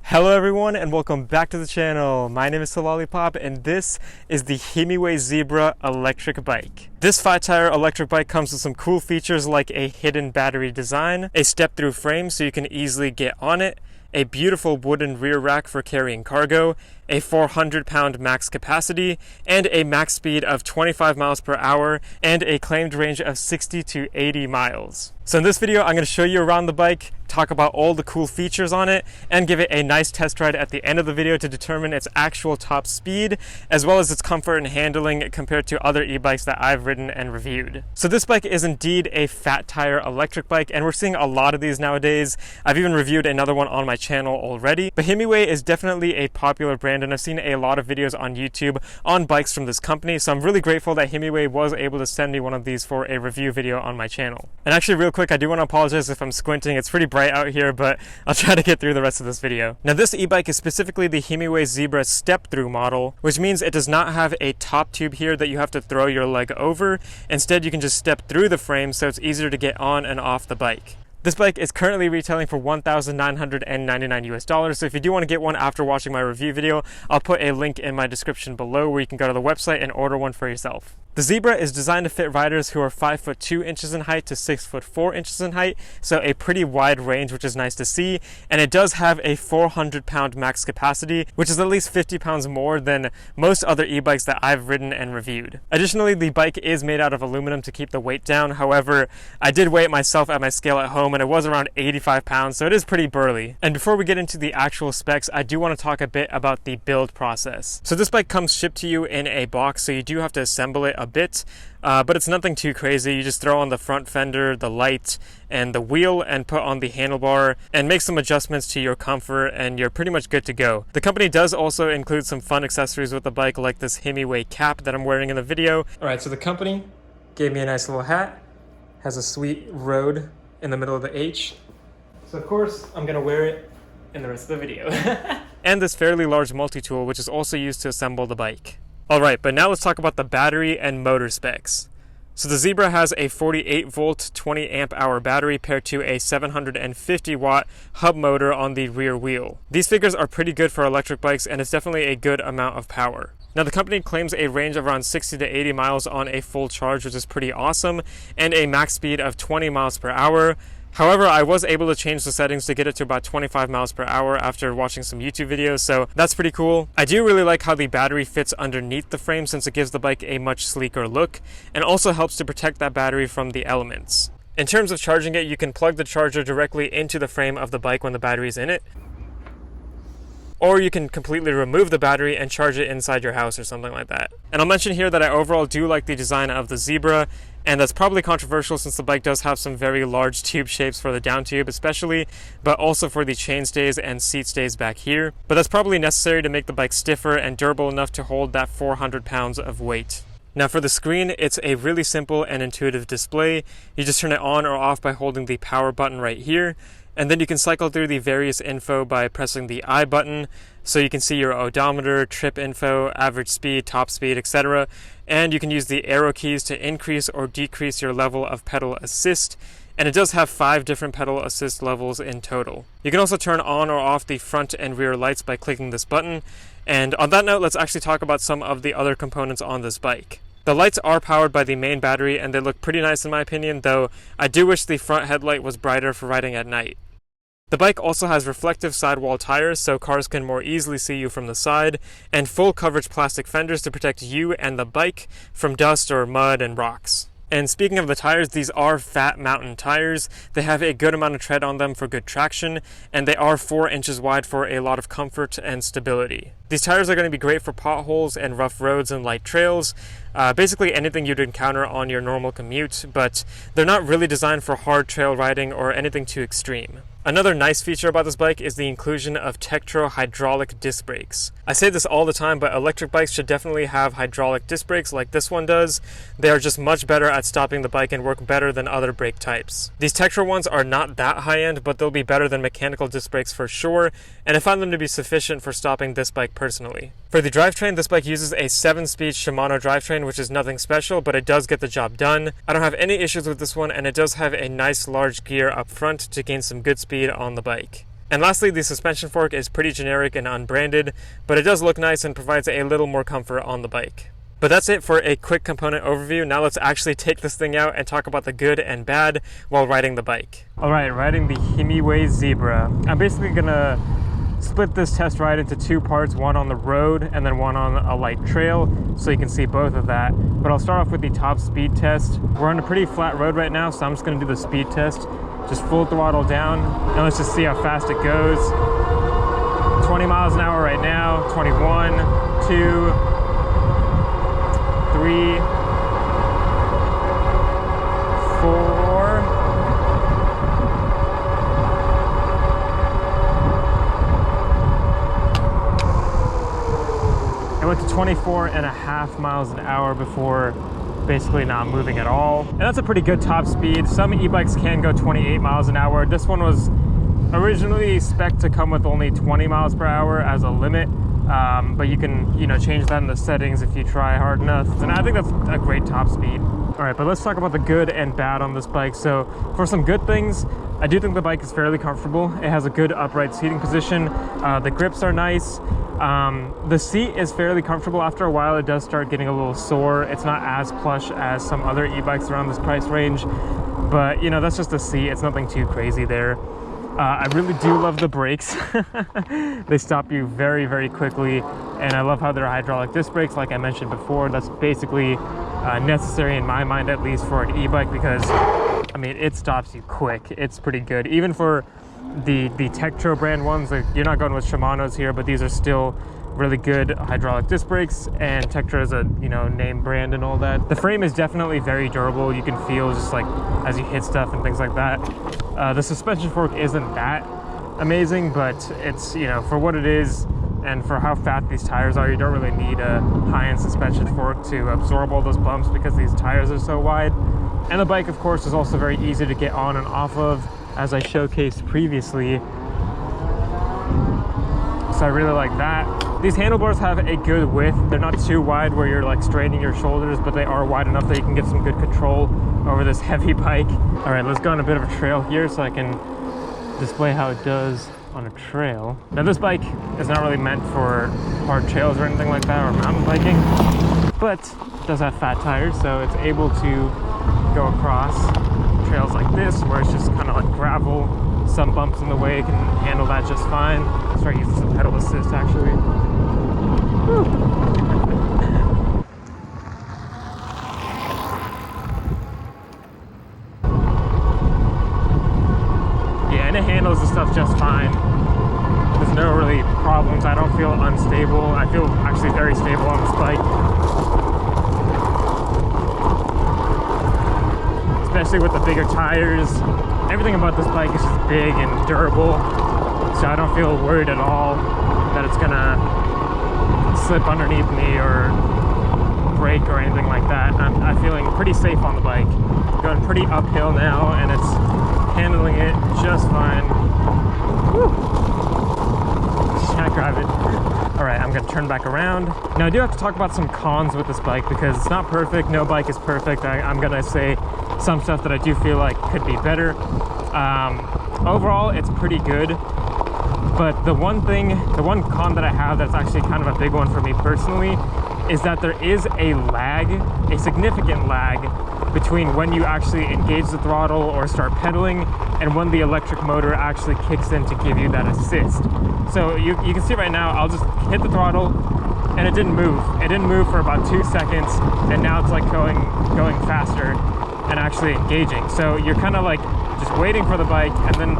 Hello everyone and welcome back to the channel. My name is Lollipop and this is the Himiway Zebra electric bike. This 5-tire electric bike comes with some cool features like a hidden battery design, a step-through frame so you can easily get on it, a beautiful wooden rear rack for carrying cargo, a 400-pound max capacity, and a max speed of 25 miles per hour and a claimed range of 60 to 80 miles. So in this video, I'm going to show you around the bike, talk about all the cool features on it, and give it a nice test ride at the end of the video to determine its actual top speed, as well as its comfort and handling compared to other e-bikes that I've ridden and reviewed. So this bike is indeed a fat tire electric bike, and we're seeing a lot of these nowadays. I've even reviewed another one on my channel already. But Himiway is definitely a popular brand, and I've seen a lot of videos on YouTube on bikes from this company, so I'm really grateful that Himiway was able to send me one of these for a review video on my channel. And actually, real quick, I do want to apologize if I'm squinting. It's pretty bright out here, but I'll try to get through the rest of this video. Now, this e-bike is specifically the Himiway Zebra step-thru model, which means it does not have a top tube here that you have to throw your leg over. Instead, you can just step through the frame, so it's easier to get on and off the bike. This bike is currently retailing for $1,999 US, so if you do want to get one after watching my review video, I'll put a link in my description below where you can go to the website and order one for yourself. The Zebra is designed to fit riders who are 5'2" in height to 6'4" in height, so a pretty wide range, which is nice to see, and it does have a 400-pound max capacity, which is at least 50 pounds more than most other e-bikes that I've ridden and reviewed. Additionally, the bike is made out of aluminum to keep the weight down. However, I did weigh it myself at my scale at home, and it was around 85 pounds, so it is pretty burly. And before we get into the actual specs, I do want to talk a bit about the build process. So this bike comes shipped to you in a box, so you do have to assemble it a bit, but it's nothing too crazy. You just throw on the front fender, the light, and the wheel, and put on the handlebar, and make some adjustments to your comfort, and you're pretty much good to go. The company does also include some fun accessories with the bike, like this Himiway cap that I'm wearing in the video. Alright, so the company gave me a nice little hat, has a sweet road in the middle of the H, so of course I'm gonna wear it in the rest of the video. And this fairly large multi-tool, which is also used to assemble the bike. Alright, but now let's talk about the battery and motor specs. So the Zebra has a 48 volt 20 amp hour battery paired to a 750 watt hub motor on the rear wheel. These figures are pretty good for electric bikes, and it's definitely a good amount of power. Now, the company claims a range of around 60 to 80 miles on a full charge, which is pretty awesome, and a max speed of 20 miles per hour. However, I was able to change the settings to get it to about 25 miles per hour after watching some YouTube videos, so that's pretty cool. I do really like how the battery fits underneath the frame, since it gives the bike a much sleeker look, and also helps to protect that battery from the elements. In terms of charging it, you can plug the charger directly into the frame of the bike when the battery is in it, or you can completely remove the battery and charge it inside your house or something like that. And I'll mention here that I overall do like the design of the Zebra, and that's probably controversial since the bike does have some very large tube shapes for the down tube especially, but also for the chain stays and seat stays back here. But that's probably necessary to make the bike stiffer and durable enough to hold that 400 pounds of weight. Now for the screen, it's a really simple and intuitive display. You just turn it on or off by holding the power button right here, and then you can cycle through the various info by pressing the I button, so you can see your odometer, trip info, average speed, top speed, etc. And you can use the arrow keys to increase or decrease your level of pedal assist, and it does have 5 different pedal assist levels in total. You can also turn on or off the front and rear lights by clicking this button. And on that note, let's actually talk about some of the other components on this bike. The lights are powered by the main battery, and they look pretty nice in my opinion, though I do wish the front headlight was brighter for riding at night. The bike also has reflective sidewall tires, so cars can more easily see you from the side, and full coverage plastic fenders to protect you and the bike from dust or mud and rocks. And speaking of the tires, these are fat mountain tires. They have a good amount of tread on them for good traction, and they are 4 inches wide for a lot of comfort and stability. These tires are going to be great for potholes and rough roads and light trails, basically anything you'd encounter on your normal commute, but they're not really designed for hard trail riding or anything too extreme. Another nice feature about this bike is the inclusion of Tektro hydraulic disc brakes. I say this all the time, but electric bikes should definitely have hydraulic disc brakes like this one does. They are just much better at stopping the bike and work better than other brake types. These Tektro ones are not that high-end, but they'll be better than mechanical disc brakes for sure, and I found them to be sufficient for stopping this bike personally. For the drivetrain, this bike uses a 7-speed Shimano drivetrain, which is nothing special, but it does get the job done. I don't have any issues with this one, and it does have a nice large gear up front to gain some good speed on the bike. And lastly, the suspension fork is pretty generic and unbranded, but it does look nice and provides a little more comfort on the bike. But that's it for a quick component overview. Now let's actually take this thing out and talk about the good and bad while riding the bike. Alright, riding the Himiway Zebra. I'm basically gonna split this test ride into two parts, one on the road and then one on a light trail, so you can see both of that. But I'll start off with the top speed test. We're on a pretty flat road right now, so I'm just gonna do the speed test. Just full throttle down, and let's just see how fast it goes. 20 miles an hour right now, 21, 2, 3, 4, I went to 24.5 miles an hour before basically not moving at all. And that's a pretty good top speed. Some e-bikes can go 28 miles an hour. This one was originally spec'd to come with only 20 miles per hour as a limit. But you can, change that in the settings if you try hard enough. And I think that's a great top speed. All right, but let's talk about the good and bad on this bike. So for some good things, I do think the bike is fairly comfortable. It has a good upright seating position. The grips are nice. The seat is fairly comfortable. After a while, it does start getting a little sore. It's not as plush as some other e-bikes around this price range, but that's just the seat. It's nothing too crazy there. I really do love the brakes. They stop you very, very quickly, and I love how they're hydraulic disc brakes, like I mentioned before. That's basically necessary in my mind, at least for an e-bike, because it stops you quick. It's pretty good. Even for the step-thru brand ones, like, you're not going with Shimano's here, but these are still really good hydraulic disc brakes, and step-thru is a name brand and all that. The frame is definitely very durable. You can feel just like as you hit stuff and things like that. The suspension fork isn't that amazing, but it's for what it is and for how fat these tires are, you don't really need a high-end suspension fork to absorb all those bumps because these tires are so wide. And the bike, of course, is also very easy to get on and off of, as I showcased previously. So I really like that. These handlebars have a good width. They're not too wide where you're like straining your shoulders, but they are wide enough that you can get some good control over this heavy bike. All right, let's go on a bit of a trail here so I can display how it does on a trail. Now this bike is not really meant for hard trails or anything like that, or mountain biking, but it does have fat tires, so it's able to go across trails like this where it's just kind of like gravel, some bumps in the way. It can handle that just fine. Start using some pedal assist actually. Woo. Yeah, and it handles the stuff just fine. There's no really problems. I don't feel unstable. I feel actually very stable on this bike. Especially with the bigger tires. Everything about this bike is just big and durable, so I don't feel worried at all that it's gonna slip underneath me or break or anything like that. I'm feeling pretty safe on the bike. Going pretty uphill now, and it's handling it just fine. Woo. Can't grab it. All right, I'm gonna turn back around. Now I do have to talk about some cons with this bike because it's not perfect. No bike is perfect. I'm gonna say some stuff that I do feel like could be better. Overall, it's pretty good. But the one con that I have that's actually kind of a big one for me personally is that there is a lag, a significant lag, between when you actually engage the throttle or start pedaling and when the electric motor actually kicks in to give you that assist. So you can see right now, I'll just hit the throttle and it didn't move. It didn't move for about 2 seconds, and now it's like going faster and actually engaging. So you're kind of like just waiting for the bike, and then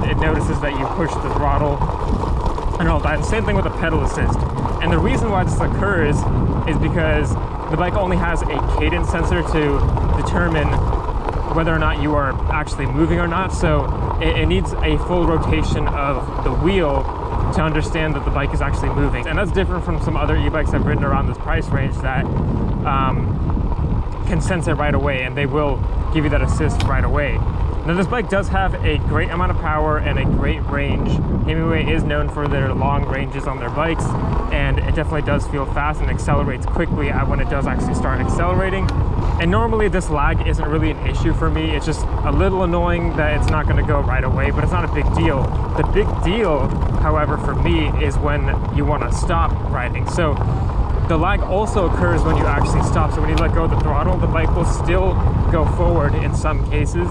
it notices that you push the throttle and all that. And same thing with the pedal assist. And the reason why this occurs is because the bike only has a cadence sensor to determine whether or not you are actually moving or not. So it needs a full rotation of the wheel to understand that the bike is actually moving. And that's different from some other e-bikes I've ridden around this price range that can sense it right away, and they will give you that assist right away. Now this bike does have a great amount of power and a great range. Himiway is known for their long ranges on their bikes, and it definitely does feel fast and accelerates quickly when it does actually start accelerating. And normally this lag isn't really an issue for me. It's just a little annoying that it's not going to go right away, but it's not a big deal. The big deal, however, for me is when you want to stop riding. So the lag also occurs when you actually stop. So when you let go of the throttle, the bike will still go forward in some cases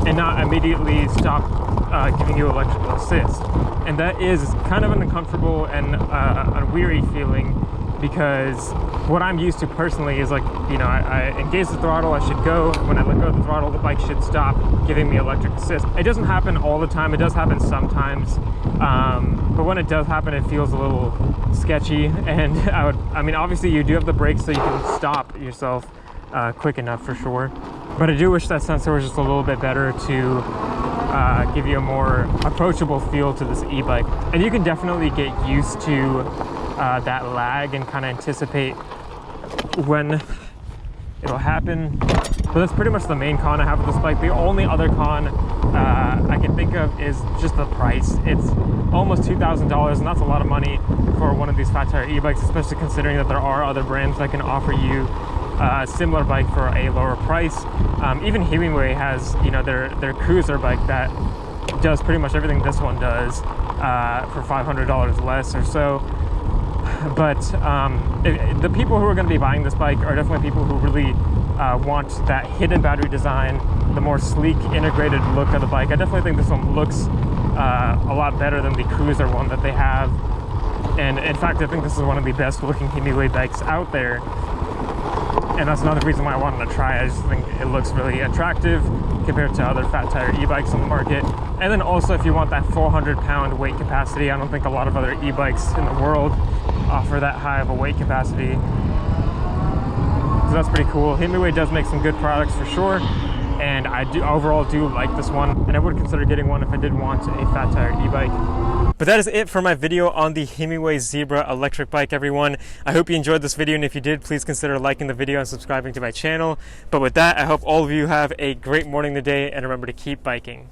and not immediately stop giving you electrical assist. And that is kind of an uncomfortable and a weary feeling, because what I'm used to personally is like, you know, I engage the throttle, I should go. When I let go of the throttle, the bike should stop giving me electric assist. It doesn't happen all the time. It does happen sometimes. But when it does happen, it feels a little sketchy. And I mean, obviously you do have the brakes so you can stop yourself quick enough for sure. But I do wish that sensor was just a little bit better to give you a more approachable feel to this e-bike. And you can definitely get used to that lag and kind of anticipate when it'll happen. But that's pretty much the main con I have with this bike. The only other con I can think of is just the price. It's almost $2,000, and that's a lot of money for one of these fat tire e-bikes, especially considering that there are other brands that can offer you a similar bike for a lower price. Even Himiway has, you know, their cruiser bike that does pretty much everything this one does for $500 less or so. But the people who are going to be buying this bike are definitely people who really want that hidden battery design, the more sleek integrated look of the bike. I definitely think this one looks a lot better than the cruiser one that they have. And in fact, I think this is one of the best looking Himiway bikes out there. And that's another reason why I wanted to try it. I just think it looks really attractive compared to other fat tire e-bikes on the market. And then also, if you want that 400-pound weight capacity, I don't think a lot of other e-bikes in the world offer that high of a weight capacity. So that's pretty cool. Himiway does make some good products for sure, and I overall do like this one, and I would consider getting one if I did want a fat tire e-bike. But that is it for my video on the Himiway Zebra electric bike, everyone. I hope you enjoyed this video, and if you did, please consider liking the video and subscribing to my channel. But with that, I hope all of you have a great morning today, and remember to keep biking.